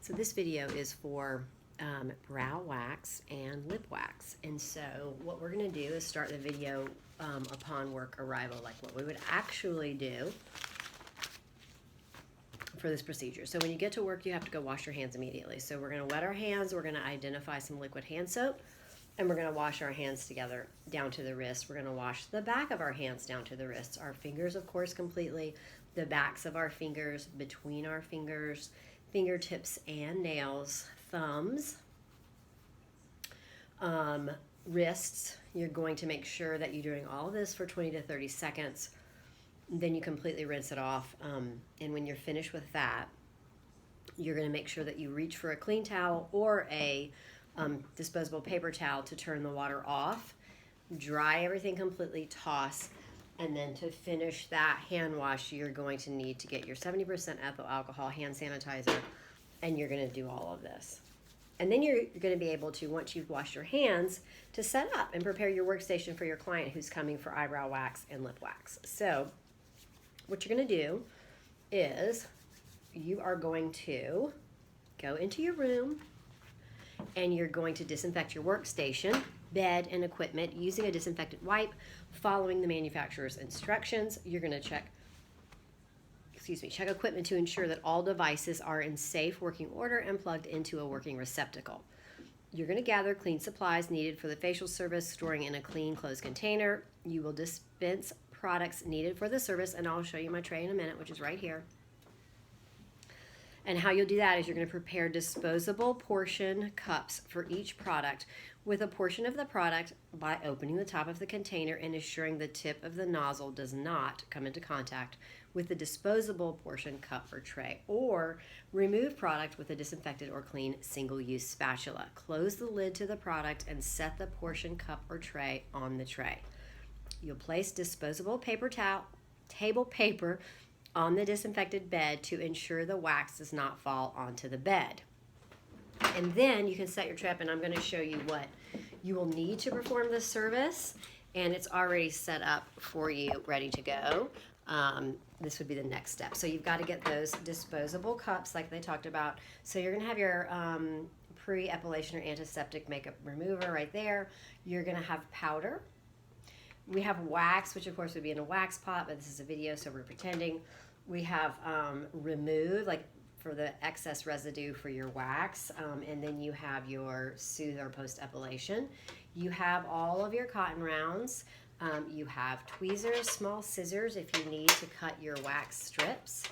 So this video is for brow wax and lip wax. And so what we're going to do is start the video upon work arrival, like what we would actually do for this procedure. So when you get to work, you have to go wash your hands immediately. So we're going to wet our hands, we're going to identify some liquid hand soap, and we're going to wash our hands together down to the wrist. We're going to wash the back of our hands down to the wrists. Our fingers, of course, completely. The backs of our fingers, between our fingers, fingertips and nails, thumbs, wrists. You're going to make sure that you're doing all of this for 20 to 30 seconds. Then you completely rinse it off. And when you're finished with that, you're going to make sure that you reach for a clean towel or a disposable paper towel to turn the water off, dry everything completely, toss, and then to finish that hand wash, you're going to need to get your 70% ethyl alcohol hand sanitizer, and you're going to do all of this. And then you're going to be able to, once you've washed your hands, to set up and prepare your workstation for your client who's coming for eyebrow wax and lip wax. So what you're going to do is you are going to go into your room and you're going to disinfect your workstation, bed, and equipment using a disinfectant wipe, following the manufacturer's instructions. You're going to check equipment to ensure that all devices are in safe working order and plugged into a working receptacle. You're going to gather clean supplies needed for the facial service, storing in a clean, closed container. You will dispense products needed for the service, and I'll show you my tray in a minute, which is right here. And how you'll do that is you're going to prepare disposable portion cups for each product with a portion of the product by opening the top of the container and ensuring the tip of the nozzle does not come into contact with the disposable portion cup or tray, or remove product with a disinfected or clean single-use spatula. Close the lid to the product and set the portion cup or tray on the tray. You'll place disposable paper towel, table paper on the disinfected bed to ensure the wax does not fall onto the bed. And then you can set your tray up, and I'm going to show you what you will need to perform this service, and it's already set up for you, ready to go. This would be the next step. So you've got to get those disposable cups like they talked about. So you're going to have your pre-epilation or antiseptic makeup remover right there. You're going to have powder. We have wax, which of course would be in a wax pot, but this is a video, so we're pretending. We have remove, like for the excess residue for your wax, and then you have your soother post-epilation. You have all of your cotton rounds. You have tweezers, small scissors if you need to cut your wax strips.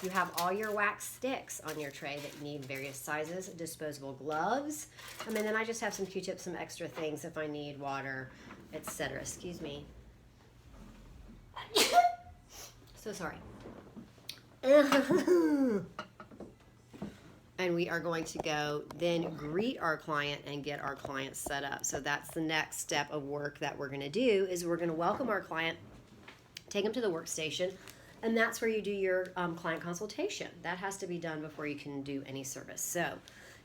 You have all your wax sticks on your tray that you need various sizes, disposable gloves. And then I just have some Q-tips, some extra things if I need water, etc. Excuse me. So sorry. And we are going to go then greet our client and get our client set up. So that's the next step of work that we're going to do, is we're going to welcome our client, take them to the workstation, and that's where you do your client consultation. That has to be done before you can do any service. So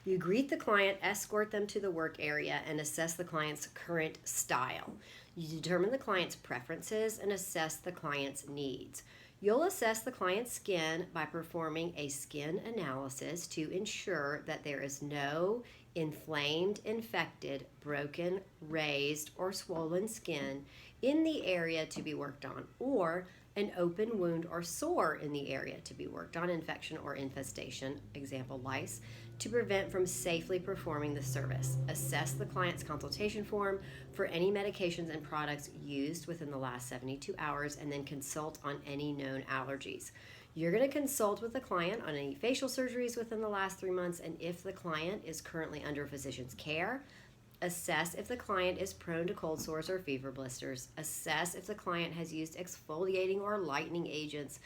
you greet the client, escort them to the work area, and assess the client's current style. You determine the client's preferences and assess the client's needs. You'll assess the client's skin by performing a skin analysis to ensure that there is no inflamed, infected, broken, raised, or swollen skin in the area to be worked on, or an open wound or sore in the area to be worked on, infection or infestation, example lice, to prevent from safely performing the service. Assess the client's consultation form for any medications and products used within the last 72 hours, and then consult on any known allergies. You're going to consult with the client on any facial surgeries within the last 3 months, and if the client is currently under physician's care. Assess if the client is prone to cold sores or fever blisters. Assess if the client has used exfoliating or lightening agents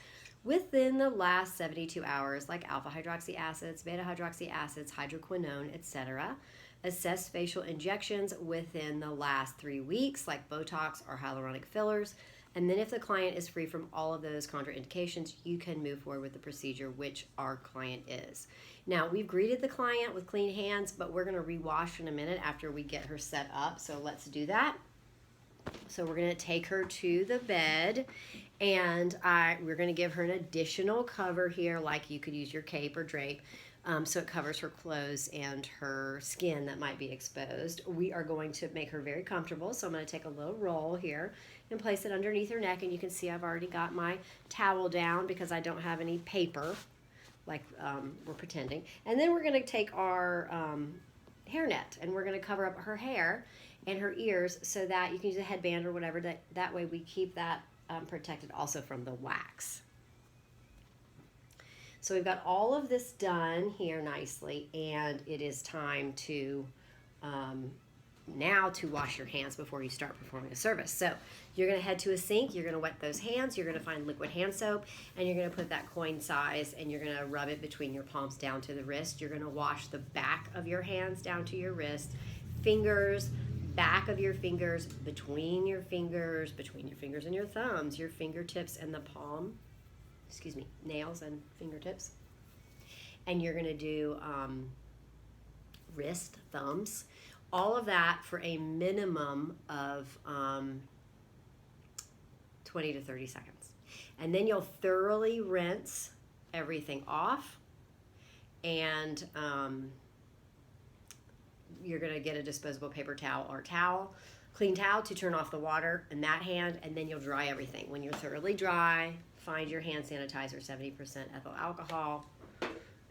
within the last 72 hours, like alpha hydroxy acids, beta hydroxy acids, hydroquinone, etc. Assess facial injections within the last 3 weeks, like Botox or hyaluronic fillers. And then if the client is free from all of those contraindications, you can move forward with the procedure, which our client is. Now, we've greeted the client with clean hands, but we're going to rewash in a minute after we get her set up. So let's do that. So we're going to take her to the bed, and we're going to give her an additional cover here, like you could use your cape or drape, so it covers her clothes and her skin that might be exposed. We are going to make her very comfortable, so I'm going to take a little roll here and place it underneath her neck, and you can see I've already got my towel down because I don't have any paper, like we're pretending. And then we're going to take our hairnet, and we're going to cover up her hair and her ears so that you can use a headband or whatever. That way we keep that protected also from the wax. So we've got all of this done here nicely, and it is time to now to wash your hands before you start performing a service. So you're going to head to a sink, you're going to wet those hands, you're going to find liquid hand soap, and you're going to put that coin size, and you're going to rub it between your palms down to the wrist. You're going to wash the back of your hands down to your wrist, fingers, back of your fingers, between your fingers and your thumbs, your fingertips and the palm, nails and fingertips. And you're going to do wrist, thumbs, all of that for a minimum of 20 to 30 seconds. And then you'll thoroughly rinse everything off, and you're going to get a disposable paper towel or clean towel to turn off the water in that hand, and then you'll dry everything. When you're thoroughly dry, find your hand sanitizer, 70% ethyl alcohol,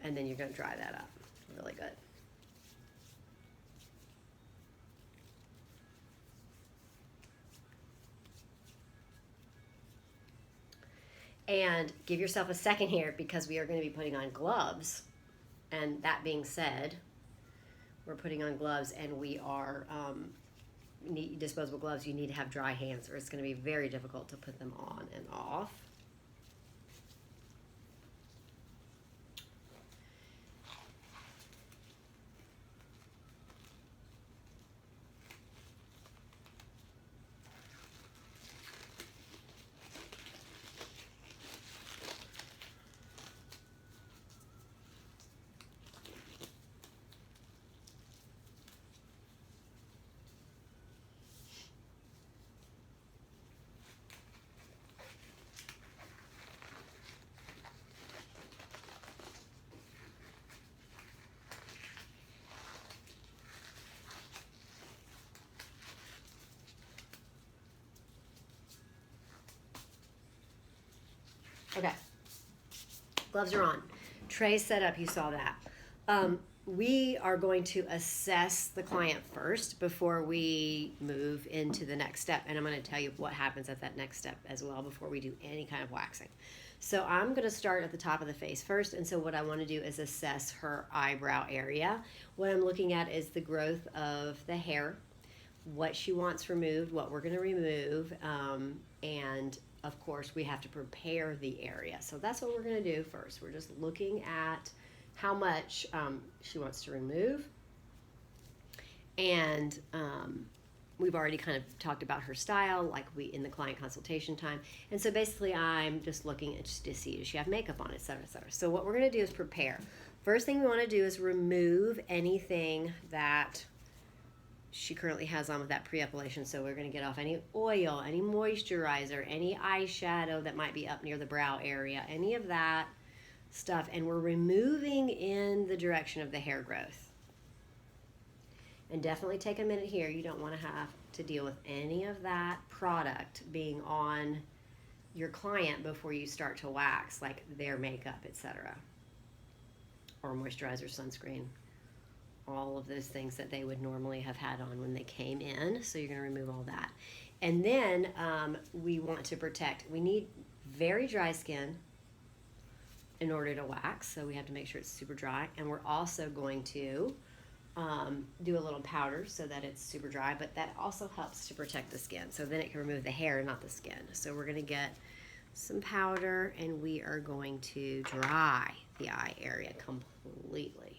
and then you're going to dry that up really good. And give yourself a second here because we are going to be putting on gloves. And that being said, we're putting on gloves, and we are need disposable gloves. You need to have dry hands, or it's going to be very difficult to put them on and off. Okay, gloves are on. Tray set up, you saw that. We are going to assess the client first before we move into the next step. And I'm going to tell you what happens at that next step as well before we do any kind of waxing. So I'm going to start at the top of the face first. And so what I want to do is assess her eyebrow area. What I'm looking at is the growth of the hair, what she wants removed, what we're going to remove, and of course, we have to prepare the area. So that's what we're going to do first. We're just looking at how much she wants to remove. And we've already kind of talked about her style, like in the client consultation time. And so basically, I'm just looking at just to see, does she have makeup on, et cetera, et cetera. So what we're going to do is prepare. First thing we want to do is remove anything that she currently has on with that pre-epilation. So we're going to get off any oil, any moisturizer, any eyeshadow that might be up near the brow area, any of that stuff. And we're removing in the direction of the hair growth. And definitely take a minute here. You don't want to have to deal with any of that product being on your client before you start to wax, like their makeup, etc. Or moisturizer, sunscreen. All of those things that they would normally have had on when they came in. So you're going to remove all that. And then we want to protect. We need very dry skin in order to wax. So we have to make sure it's super dry. And we're also going to do a little powder so that it's super dry. But that also helps to protect the skin. So then it can remove the hair, not the skin. So we're going to get some powder, and we are going to dry the eye area completely.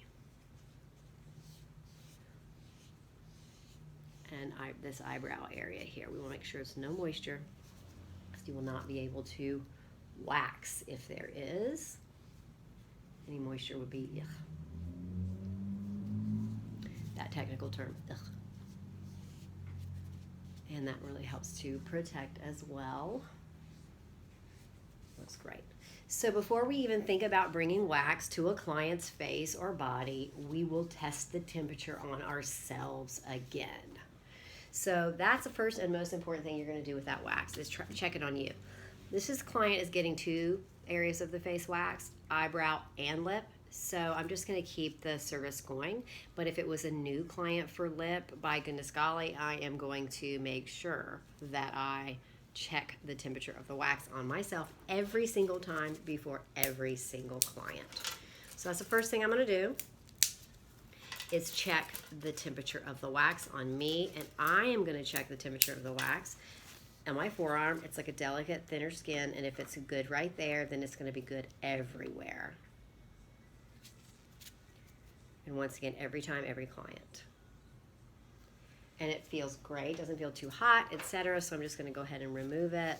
And this eyebrow area here, we want to make sure there's no moisture, because you will not be able to wax if there is. Any moisture would be ugh. That technical term, ugh. And that really helps to protect as well. Looks great. So before we even think about bringing wax to a client's face or body, we will test the temperature on ourselves again. So that's the first and most important thing you're going to do with that wax is check it on you. This client is getting 2 areas of the face waxed, eyebrow and lip. So I'm just going to keep the service going. But if it was a new client for lip, by goodness golly, I am going to make sure that I check the temperature of the wax on myself every single time before every single client. So that's the first thing I'm going to do is check the temperature of the wax on me, and I am going to check the temperature of the wax on my forearm. It's like a delicate, thinner skin, and if it's good right there, then it's going to be good everywhere. And once again, every time, every client. And it feels great, doesn't feel too hot, etc. So I'm just going to go ahead and remove it.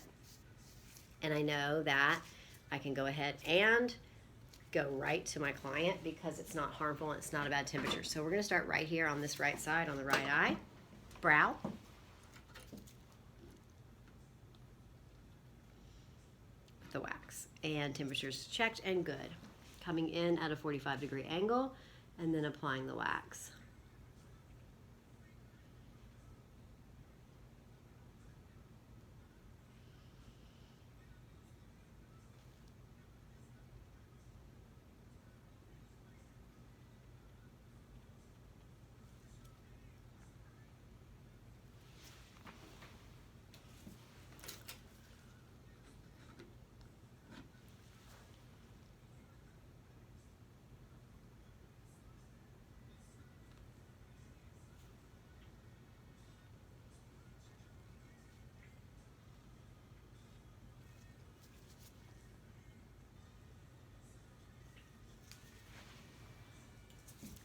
And I know that I can go ahead and go right to my client because it's not harmful and it's not a bad temperature. So we're going to start right here on this right side, on the right eye, brow. With the wax. And temperature's checked and good. Coming in at a 45-degree angle and then applying the wax.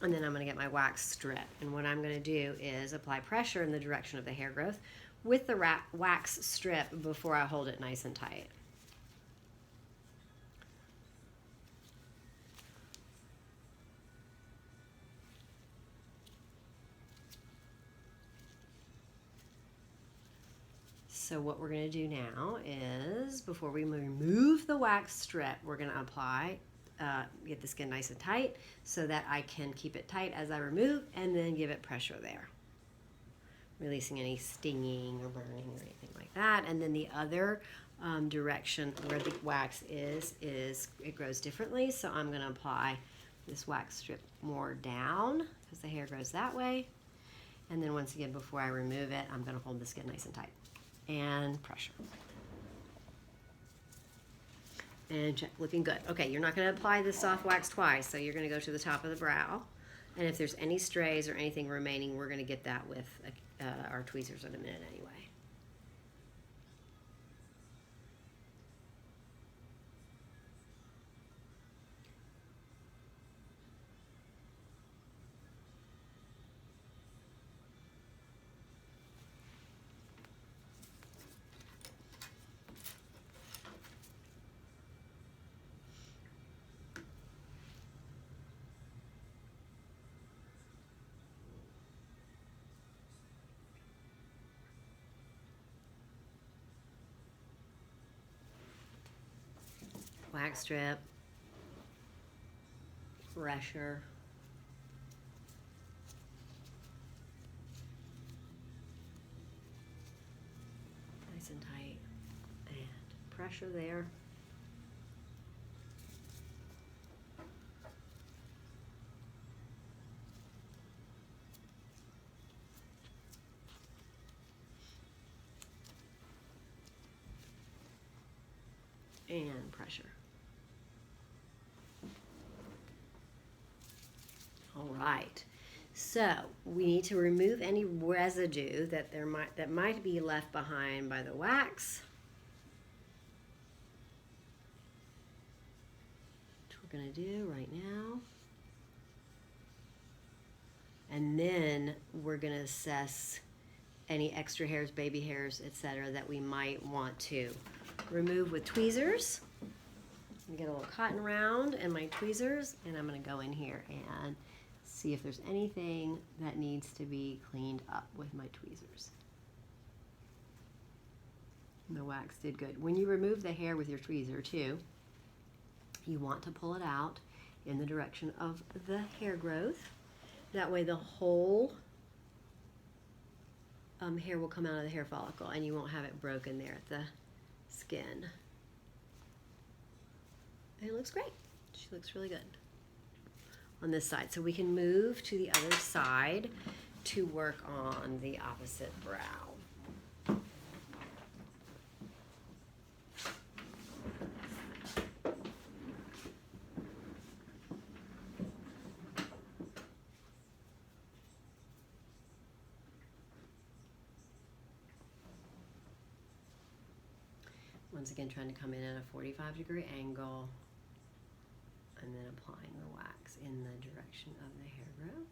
And then I'm going to get my wax strip. And what I'm going to do is apply pressure in the direction of the hair growth with the wax strip before I hold it nice and tight. So what we're going to do now is, before we remove the wax strip, we're going to apply get the skin nice and tight so that I can keep it tight as I remove and then give it pressure there, releasing any stinging or burning or anything like that. And then the other direction where the wax is it grows differently, so I'm going to apply this wax strip more down because the hair grows that way. And then once again, before I remove it, I'm going to hold the skin nice and tight and pressure. And check, looking good. Okay, you're not going to apply the soft wax twice, so you're going to go to the top of the brow. And if there's any strays or anything remaining, we're going to get that with our tweezers in a minute anyway. Wax strip, pressure, nice and tight, and pressure there. And pressure. All right, so we need to remove any residue that might be left behind by the wax. Which we're going to do right now. And then we're going to assess any extra hairs, baby hairs, etc. that we might want to remove with tweezers. I'm gonna get a little cotton round and my tweezers, and I'm going to go in here and see if there's anything that needs to be cleaned up with my tweezers. The wax did good. When you remove the hair with your tweezer too, you want to pull it out in the direction of the hair growth. That way the whole hair will come out of the hair follicle and you won't have it broken there at the skin. And it looks great. She looks really good on this side. So we can move to the other side to work on the opposite brow. Once again, trying to come in at a 45-degree angle and then applying the wax in the direction of the hair growth.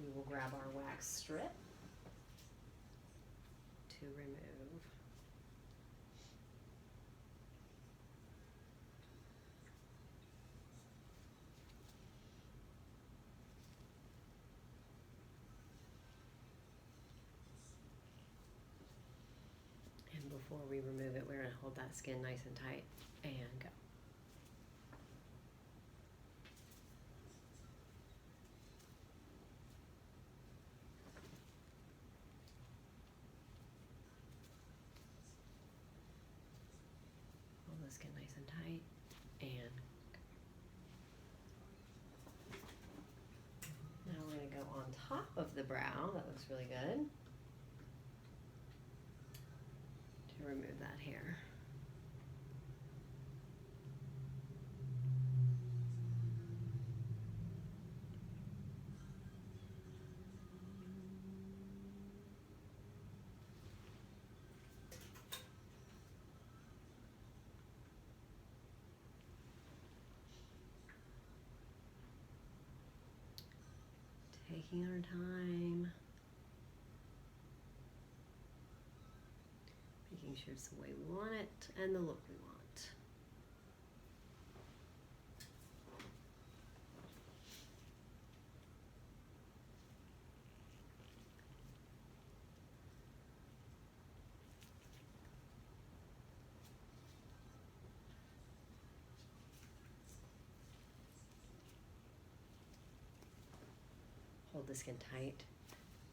We will grab our wax strip to remove. And before we remove it, we're going to hold that skin nice and tight and go. Get nice and tight and now we're going to go on top of the brow. That looks really good. To remove that hair. Taking our time, making sure it's the way we want it and the look we want. Hold the skin tight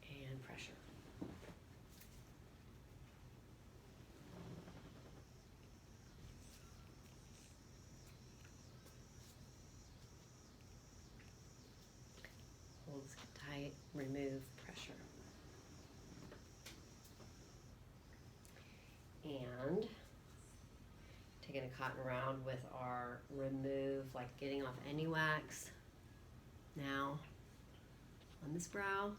and pressure. Hold the skin tight, remove pressure. And taking a cotton round with our remove, like getting off any wax now on this brow.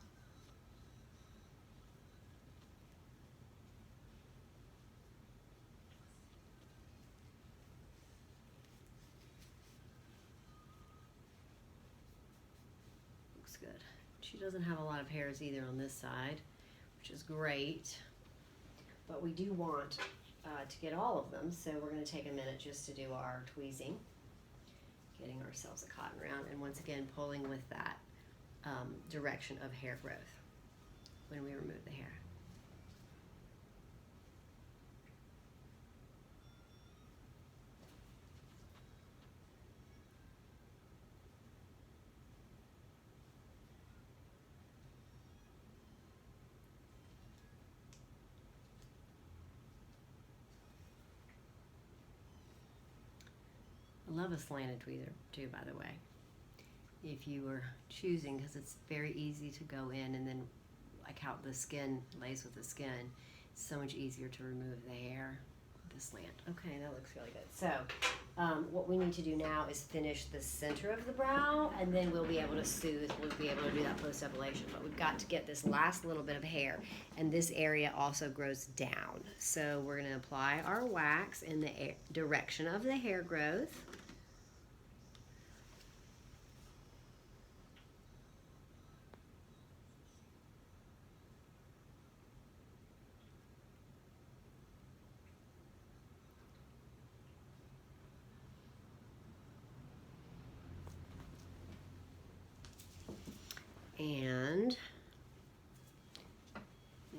Looks good. She doesn't have a lot of hairs either on this side, which is great. But we do want to get all of them, so we're going to take a minute just to do our tweezing. Getting ourselves a cotton round, and once again pulling with that direction of hair growth when we remove the hair. I love a slanted tweezer too, by the way, if you were choosing, because it's very easy to go in and then like how the skin lays with the skin, it's so much easier to remove the hair with the slant. Okay, that looks really good. So What we need to do now is finish the center of the brow, and then we'll be able to soothe. We'll be able to do that post-epilation. But we've got to get this last little bit of hair, and this area also grows down. So we're going to apply our wax in the direction of the hair growth. And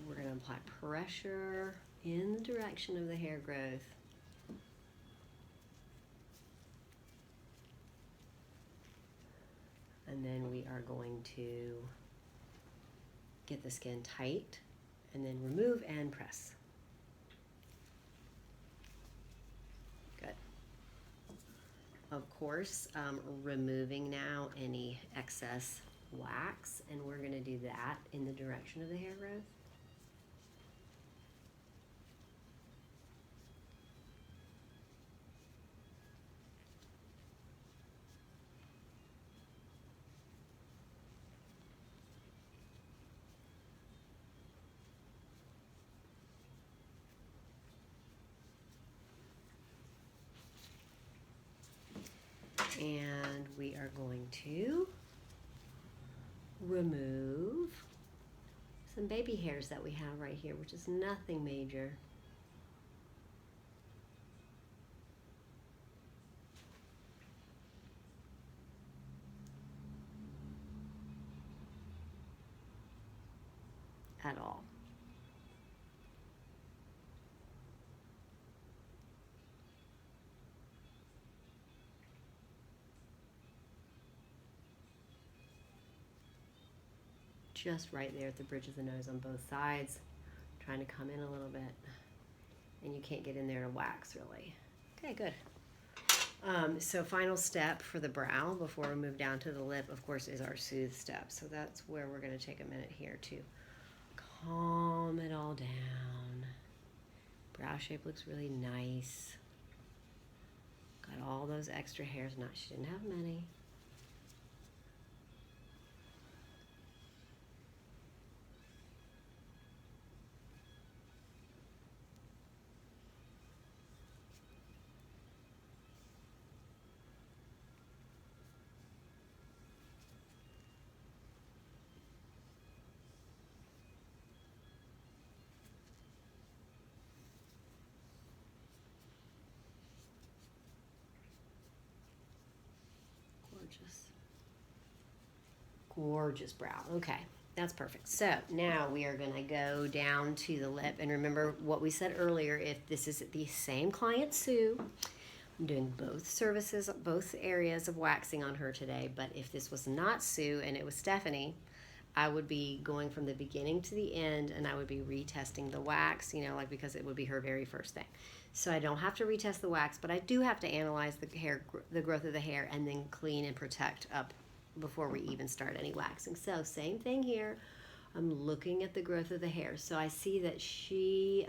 we're going to apply pressure in the direction of the hair growth. And then we are going to get the skin tight and then remove and press. Good. Of course, removing now any excess wax, and we're going to do that in the direction of the hair growth. And we are going to remove some baby hairs that we have right here, which is nothing major. At all. Just right there at the bridge of the nose on both sides, trying to come in a little bit, and you can't get in there to wax really. Okay, good. So final step for the brow before we move down to the lip, of course, is our soothe step. So that's where we're going to take a minute here to calm it all down. Brow shape looks really nice. Got all those extra hairs. Not, she didn't have many. Gorgeous brow. Okay, that's perfect. So now we are going to go down to the lip, and remember what we said earlier. If this is the same client, Sue, I'm doing both services, both areas of waxing on her today. But if this was not Sue and it was Stephanie, I would be going from the beginning to the end, and I would be retesting the wax, you know, like, because it would be her very first thing. So I don't have to retest the wax, but I do have to analyze the hair, the growth of the hair, and then clean and protect up before we even start any waxing. So same thing here. I'm looking at the growth of the hair. So I see that she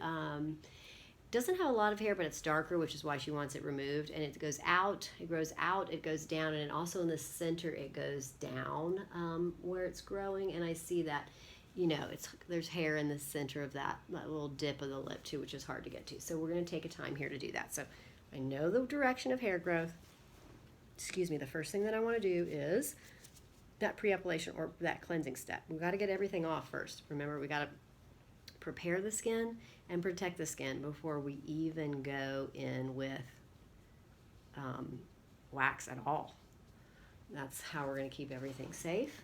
doesn't have a lot of hair, but it's darker, which is why she wants it removed. And it goes out, it grows out, it goes down, and also in the center it goes down where it's growing. And I see that, you know, there's hair in the center of that little dip of the lip too, which is hard to get to. So we're going to take a time here to do that. So I know the direction of hair growth. Excuse me, the first thing that I want to do is that pre-epilation or that cleansing step. We've got to get everything off first. Remember, we got to prepare the skin and protect the skin before we even go in with wax at all. That's how we're going to keep everything safe.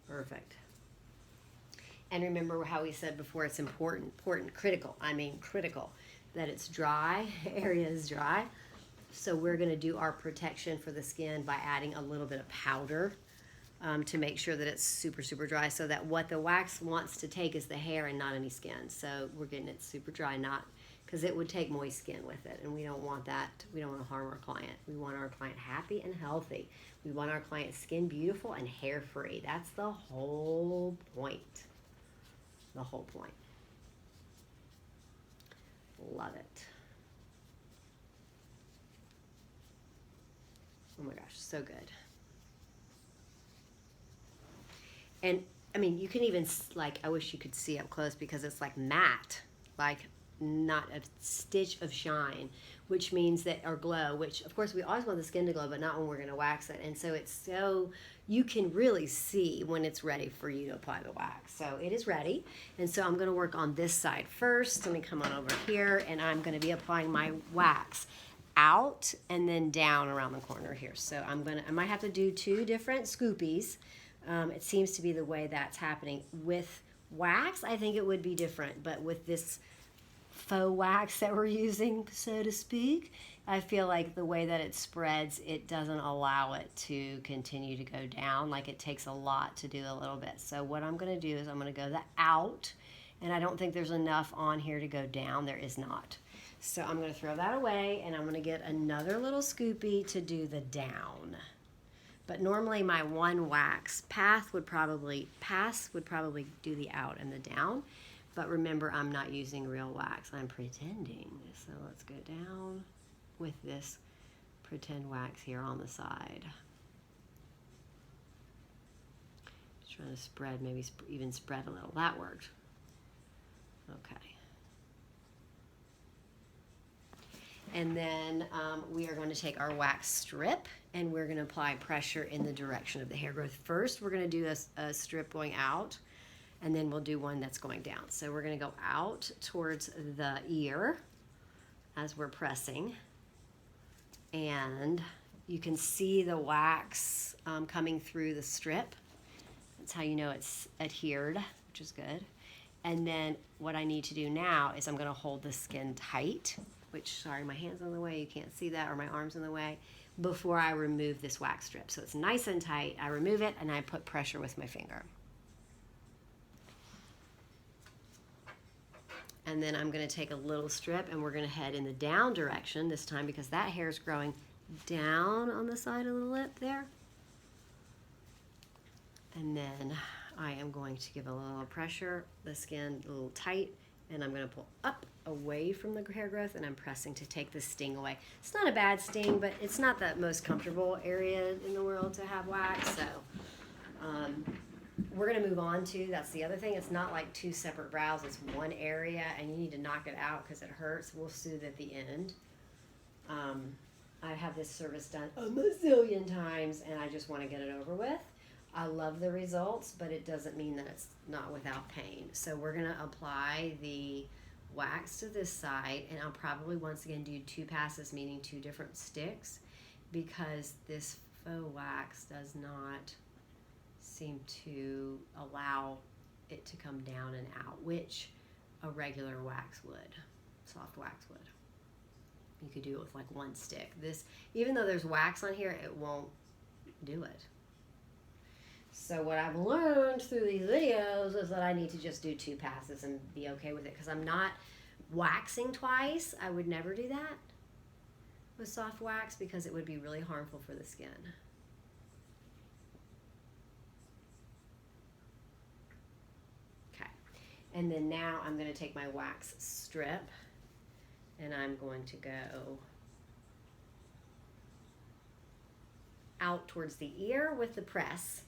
Perfect. And remember how we said before, it's important, critical that it's dry, area is dry. So we're going to do our protection for the skin by adding a little bit of powder to make sure that it's super, super dry, so that what the wax wants to take is the hair and not any skin. So we're getting it super dry, not because it would take moist skin with it, and we don't want that. We don't want to harm our client. We want our client happy and healthy. We want our client's skin beautiful and hair free. That's the whole point. The whole point. Love it. Oh my gosh, so good. And I mean, you can even, like, I wish you could see up close because it's like matte, like not a stitch of shine, which means that, or glow, which of course we always want the skin to glow, but not when we're going to wax it. And so it's so, you can really see when it's ready for you to apply the wax. So it is ready. And so I'm going to work on this side first. Let me come on over here, and I'm going to be applying my wax out and then down around the corner here. So I might have to do 2 different scoopies. It seems to be the way that's happening. With wax, I think it would be different, but with this faux wax that we're using, so to speak, I feel like the way that it spreads, it doesn't allow it to continue to go down. Like, it takes a lot to do a little bit. So what I'm going to do is I'm going to go the out, and I don't think there's enough on here to go down. There is not. So I'm going to throw that away, and I'm going to get another little scoopy to do the down. But normally my one wax pass would probably do the out and the down. But remember, I'm not using real wax. I'm pretending. So let's go down with this pretend wax here on the side. Just trying to spread, maybe even spread a little. That worked. Okay. And then we are going to take our wax strip, and we're going to apply pressure in the direction of the hair growth. First, we're going to do a strip going out, and then we'll do one that's going down. So we're going to go out towards the ear as we're pressing. And you can see the wax coming through the strip. That's how you know it's adhered, which is good. And then what I need to do now is I'm going to hold the skin tight, which, sorry, my hand's in the way, you can't see that, or my arm's in the way, before I remove this wax strip. So it's nice and tight. I remove it, and I put pressure with my finger. And then I'm going to take a little strip, and we're going to head in the down direction this time, because that hair is growing down on the side of the lip there. And then I am going to give a little pressure, the skin a little tight, and I'm going to pull up away from the hair growth, and I'm pressing to take the sting away. It's not a bad sting, but it's not the most comfortable area in the world to have wax. So we're going to move on to, that's the other thing. It's not like 2 separate brows. It's one area, and you need to knock it out because it hurts. We'll soothe at the end. I've had this service done a mazillion times, and I just want to get it over with. I love the results, but it doesn't mean that it's not without pain. So we're going to apply the wax to this side, and I'll probably once again do 2 passes, meaning 2 different sticks, because this faux wax does not seem to allow it to come down and out, which a regular wax would, soft wax would. You could do it with like 1 stick. This, even though there's wax on here, it won't do it. So what I've learned through these videos is that I need to just do 2 passes and be okay with it, because I'm not waxing twice. I would never do that with soft wax because it would be really harmful for the skin. Okay, and then now I'm going to take my wax strip, and I'm going to go out towards the ear with the press,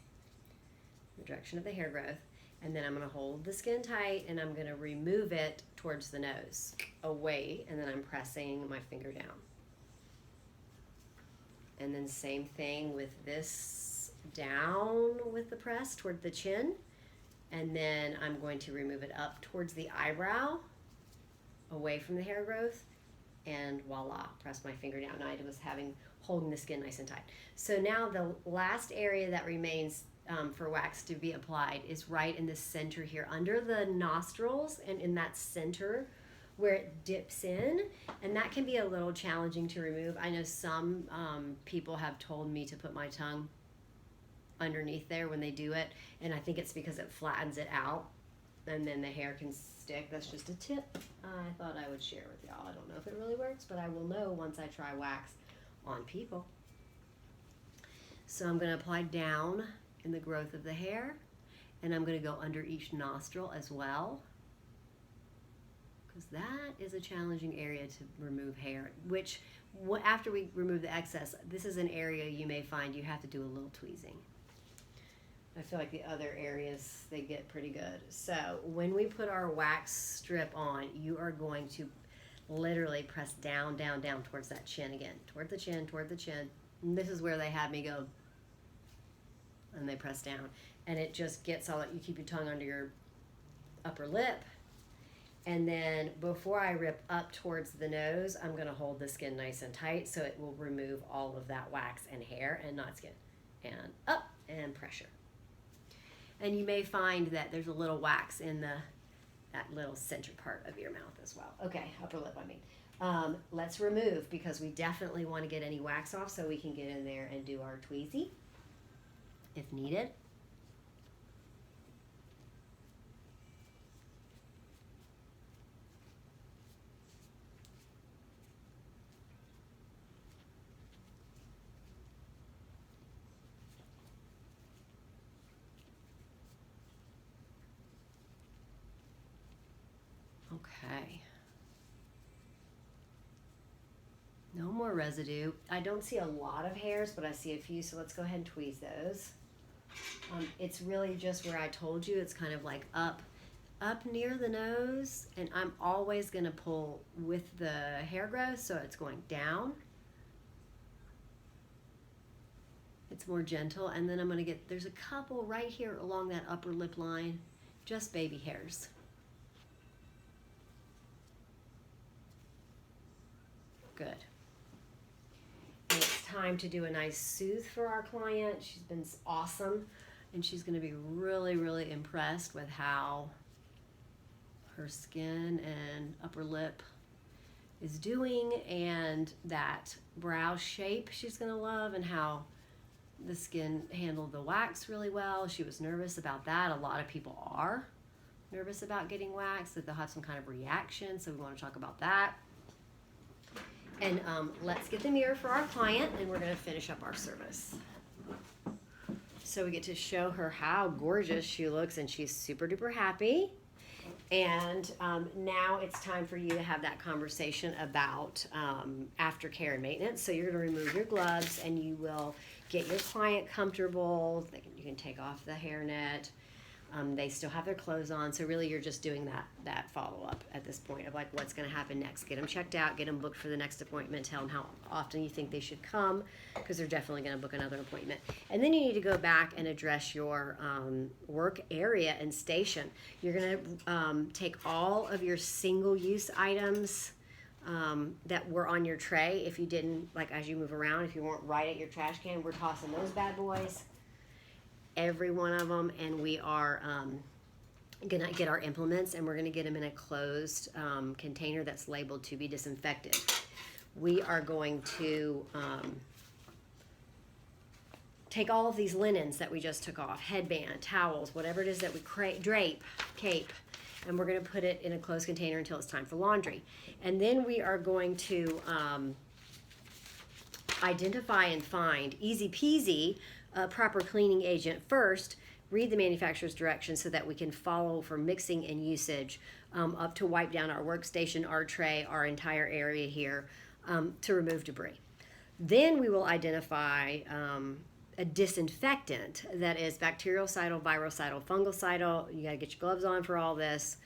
the direction of the hair growth, and then I'm going to hold the skin tight, and I'm going to remove it towards the nose, away, and then I'm pressing my finger down. And then same thing with this, down with the press toward the chin, and then I'm going to remove it up towards the eyebrow, away from the hair growth, and voila, press my finger down. Now I was holding the skin nice and tight. So now the last area that remains for wax to be applied is right in the center here, under the nostrils, and in that center where it dips in, and that can be a little challenging to remove. I know some people have told me to put my tongue underneath there when they do it, and I think it's because it flattens it out and then the hair can stick. That's just a tip I thought I would share with y'all. I don't know if it really works, but I will know once I try wax on people. So I'm going to apply down in the growth of the hair, and I'm going to go under each nostril as well, because that is a challenging area to remove hair, which after we remove the excess, this is an area you may find you have to do a little tweezing. I feel like the other areas, they get pretty good. So when we put our wax strip on, you are going to literally press down, down, down towards that chin again. Toward the chin, toward the chin. And this is where they have me go, and they press down. And it just gets all that. You keep your tongue under your upper lip. And then before I rip up towards the nose, I'm going to hold the skin nice and tight so it will remove all of that wax and hair and not skin. And up and pressure. And you may find that there's a little wax in that little center part of your mouth as well. Okay, upper lip, I mean. Let's remove, because we definitely want to get any wax off so we can get in there and do our tweezy if needed. Okay. No more residue. I don't see a lot of hairs, but I see a few, so let's go ahead and tweeze those. It's really just where I told you, it's kind of like up near the nose, and I'm always going to pull with the hair growth, so it's going down. It's more gentle, and then I'm going to get, there's a couple right here along that upper lip line, just baby hairs. Good. And it's time to do a nice soothe for our client. She's been awesome, and she's going to be really, really impressed with how her skin and upper lip is doing, and that brow shape she's going to love, and how the skin handled the wax really well. She was nervous about that. A lot of people are nervous about getting wax, that they'll have some kind of reaction, so we want to talk about that. And let's get the mirror for our client, and we're going to finish up our service. So we get to show her how gorgeous she looks, and she's super duper happy. And now it's time for you to have that conversation about aftercare and maintenance. So you're going to remove your gloves, and you will get your client comfortable. You can take off the hairnet. They still have their clothes on, so really you're just doing that follow-up at this point of like what's going to happen next. Get them checked out, get them booked for the next appointment, tell them how often you think they should come, because they're definitely going to book another appointment. And then you need to go back and address your work area and station. You're going to take all of your single-use items that were on your tray. If you didn't, like as you move around, if you weren't right at your trash can, we're tossing those bad boys. Every one of them, and we are gonna get our implements, and we're gonna get them in a closed container that's labeled to be disinfected. We are going to take all of these linens that we just took off, headband, towels, whatever it is that we drape, cape, and we're gonna put it in a closed container until it's time for laundry. And then we are going to identify and find, easy peasy, a proper cleaning agent first, read the manufacturer's directions so that we can follow for mixing and usage up to wipe down our workstation, our tray, our entire area here to remove debris. Then we will identify a disinfectant that is bactericidal, virucidal, fungicidal. You got to get your gloves on for all this.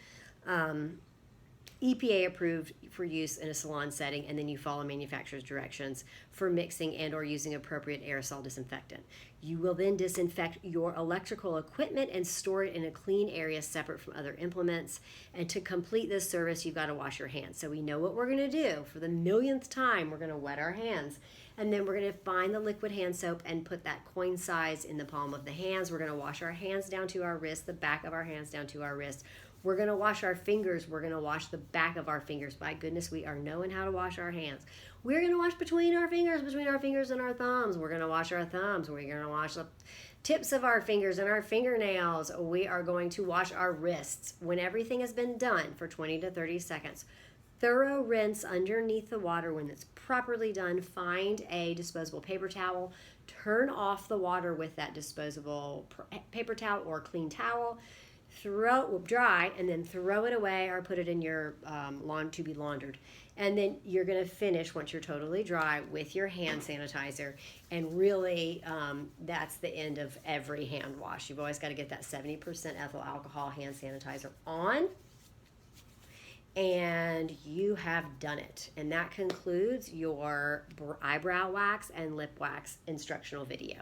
EPA approved for use in a salon setting, and then you follow manufacturer's directions for mixing and or using appropriate aerosol disinfectant. You will then disinfect your electrical equipment and store it in a clean area separate from other implements. And to complete this service, you've got to wash your hands. So we know what we're going to do. For the millionth time, we're going to wet our hands. And then we're going to find the liquid hand soap and put that coin size in the palm of the hands. We're going to wash our hands down to our wrist, the back of our hands down to our wrist. We're going to wash our fingers. We're going to wash the back of our fingers. My goodness, we are knowing how to wash our hands. We're going to wash between our fingers and our thumbs. We're going to wash our thumbs. We're going to wash tips of our fingers and our fingernails. We are going to wash our wrists when everything has been done for 20 to 30 seconds. Thorough rinse underneath the water when it's properly done. Find a disposable paper towel. Turn off the water with that disposable paper towel or clean towel. Throw it dry and then throw it away or put it in your lawn to be laundered. And then you're going to finish once you're totally dry with your hand sanitizer. And really, that's the end of every hand wash. You've always got to get that 70% ethyl alcohol hand sanitizer on. And you have done it. And that concludes your eyebrow wax and lip wax instructional video.